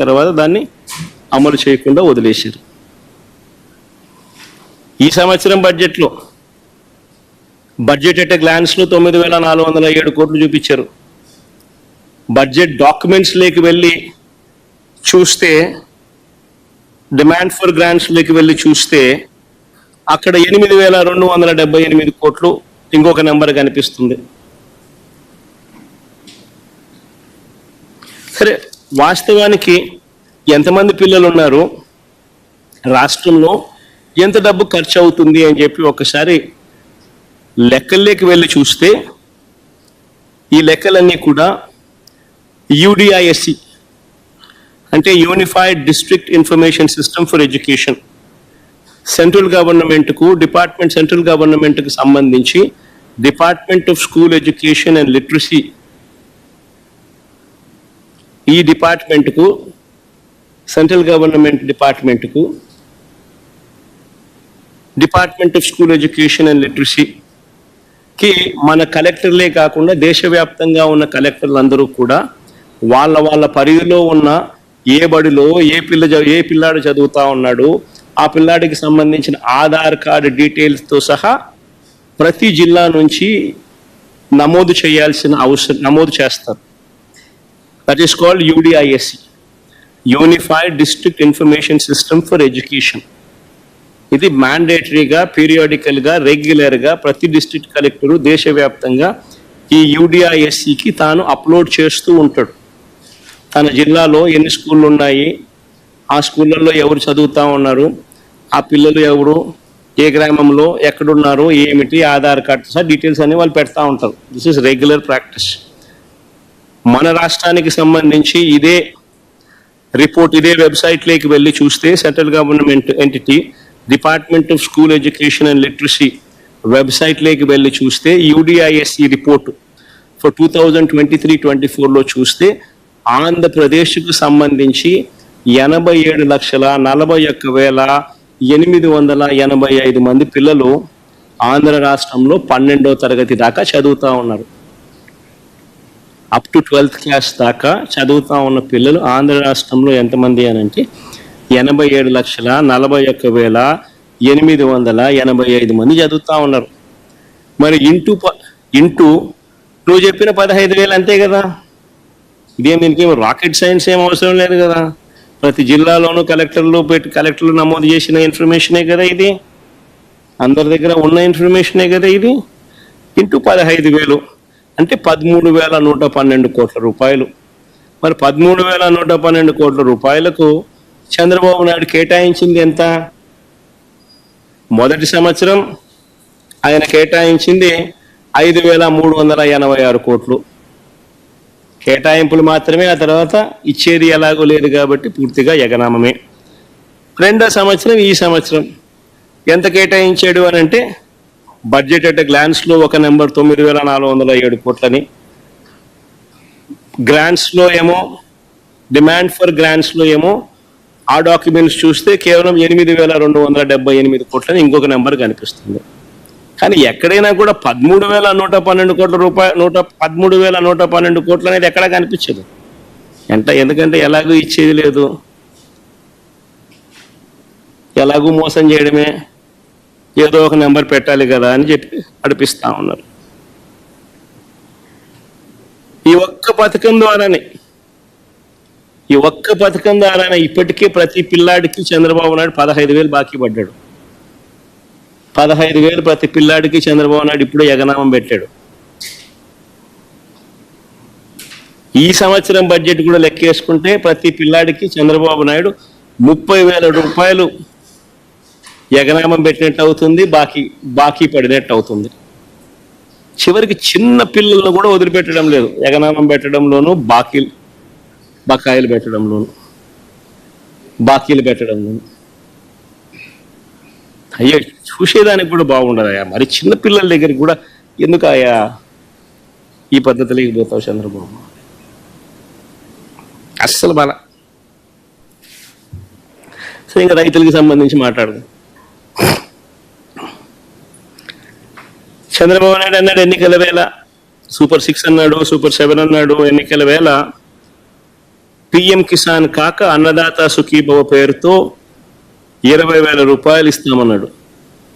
తర్వాత దాన్ని అమలు చేయకుండా వదిలేశారు. ఈ సంవత్సరం బడ్జెట్ ఎట్ గ్లాన్స్లో 9,407 కోట్లు చూపించారు. బడ్జెట్ డాక్యుమెంట్స్లోకి వెళ్ళి చూస్తే, డిమాండ్ ఫర్ గ్రాంట్స్లోకి వెళ్ళి చూస్తే అక్కడ 8,278 కోట్లు ఇంకొక నెంబర్ కనిపిస్తుంది. సరే, వాస్తవానికి ఎంతమంది పిల్లలు ఉన్నారు, రాష్ట్రంలో ఎంత డబ్బు ఖర్చు అవుతుంది అని చెప్పి ఒకసారి లెక్కల్లోకి వెళ్ళి చూస్తే ఈ లెక్కలన్నీ కూడా యూడిఐఎస్సి అంటే unified district information system for education, central గవర్నమెంట్కి సంబంధించి department of school education and literacy, ఈ డిపార్ట్మెంట్కు, సెంట్రల్ గవర్నమెంట్ డిపార్ట్మెంట్కు, department of school education and లిటరసీకి మన కలెక్టర్లే కాకుండా దేశవ్యాప్తంగా ఉన్న కలెక్టర్లు అందరూ కూడా వాళ్ళ పరిధిలో ఉన్న ఏ బడిలో ఏ పిల్లాడు చదువుతా ఉన్నాడు, ఆ పిల్లాడికి సంబంధించిన ఆధార్ కార్డు డీటెయిల్స్తో సహా ప్రతి జిల్లా నుంచి నమోదు చేస్తారు. That is called యూడిఐఎస్సి, unified district information system for education. ఇది మ్యాండేటరీగా, పీరియాడికల్గా, రెగ్యులర్గా ప్రతి డిస్ట్రిక్ట్ కలెక్టరు దేశవ్యాప్తంగా ఈ యూడిఐఎస్సికి తాను అప్లోడ్ చేస్తూ ఉంటాడు. తన జిల్లాలో ఎన్ని స్కూళ్ళు ఉన్నాయి, ఆ స్కూళ్ళల్లో ఎవరు చదువుతూ ఉన్నారు, ఆ పిల్లలు ఎవరు, ఏ గ్రామంలో ఎక్కడున్నారు, ఏమిటి, ఆధార్ కార్డు సార్ డీటెయిల్స్ అన్ని వాళ్ళు పెడతా ఉంటారు. This is regular practice. మన రాష్ట్రానికి సంబంధించి ఇదే రిపోర్ట్ ఇదే వెబ్సైట్లోకి వెళ్ళి చూస్తే, central government entity department of school education and literacy వెబ్సైట్లోకి వెళ్ళి చూస్తే యూడిఐఎస్సి రిపోర్టు ఫర్ 2023-24లో చూస్తే ఆంధ్రప్రదేశ్కు సంబంధించి 87,41,885 మంది పిల్లలు ఆంధ్ర రాష్ట్రంలో 12వ తరగతి దాకా చదువుతూ ఉన్నారు. అప్ టు 12th క్లాస్ దాకా చదువుతూ ఉన్న పిల్లలు ఆంధ్ర రాష్ట్రంలో ఎంతమంది అని అంటే 87,41,885 మంది చదువుతూ ఉన్నారు. మరి ఇంటూ నువ్వు చెప్పిన 15,000 అంతే కదా. ఇదేం దీనికి రాకెట్ సైన్స్ ఏం అవసరం లేదు కదా. ప్రతి జిల్లాలోనూ కలెక్టర్లు నమోదు చేసిన ఇన్ఫర్మేషనే కదా ఇది, అందరి దగ్గర ఉన్న ఇన్ఫర్మేషనే కదా ఇది. ఇంటూ 15,000 అంటే 13,112 కోట్ల రూపాయలు. మరి 13,112 కోట్ల రూపాయలకు చంద్రబాబు నాయుడు కేటాయించింది ఎంత? మొదటి సంవత్సరం ఆయన కేటాయించింది 5,386 కోట్లు కేటాయింపులు మాత్రమే. ఆ తర్వాత ఇచ్చేది ఎలాగో లేదు కాబట్టి పూర్తిగా ఎగనామమే. రెండో సంవత్సరం, ఈ సంవత్సరం ఎంత కేటాయించాడు అని అంటే బడ్జెట్ అట్ గ్లాన్స్లో ఒక నెంబర్ 9,407 కోట్లని, గ్రాంట్స్లో ఏమో డిమాండ్ ఫర్ గ్రాంట్స్లో ఏమో ఆ డాక్యుమెంట్స్ చూస్తే కేవలం 8,278 కోట్లని ఇంకొక నెంబర్ కనిపిస్తుంది. కానీ ఎక్కడైనా కూడా 13,112 కోట్ల రూపాయలు 13,112 కోట్లు అనేది ఎక్కడా కనిపించదు. ఎందుకంటే ఎలాగూ ఇచ్చేది లేదు, ఎలాగూ మోసం చేయడమే, ఏదో ఒక నెంబర్ పెట్టాలి కదా అని చెప్పి నడిపిస్తూ ఉన్నారు. ఈ ఒక్క పథకం ద్వారానే ఇప్పటికే ప్రతి పిల్లాడికి చంద్రబాబు నాయుడు 15,000 బాకీ పడ్డాడు. 15,000 ప్రతి పిల్లాడికి చంద్రబాబు నాయుడు ఇప్పుడు ఎగనామం పెట్టాడు. ఈ సంవత్సరం బడ్జెట్ కూడా లెక్కేసుకుంటే ప్రతి పిల్లాడికి చంద్రబాబు నాయుడు 30,000 రూపాయలు ఎగనామం పెట్టినట్టు అవుతుంది, బాకీ పడినట్టు అవుతుంది. చివరికి చిన్న పిల్లలను కూడా వదిలిపెట్టడం లేదు, ఎగనామం పెట్టడంలోనూ బకాయిలు పెట్టడంలోను, బాకీలు పెట్టడంలోను. అయ్యో, చూసేదానికి కూడా బాగుండదయ్యా. మరి చిన్నపిల్లల దగ్గరికి కూడా ఎందుకు అయ్యా ఈ పద్ధతిలోకి పోతావు చంద్రబాబు? అస్సలు బాల. సో ఇంకా రైతులకి సంబంధించి మాట్లాడదు. చంద్రబాబు నాయుడు అన్నాడు ఎన్నికల వేళ సూపర్ 6 అన్నాడు, సూపర్ 7 అన్నాడు. ఎన్నికల వేళ పిఎం కిసాన్ కాక అన్నదాత సుఖీభవ పేరుతో 20,000 రూపాయలు ఇస్తామన్నాడు.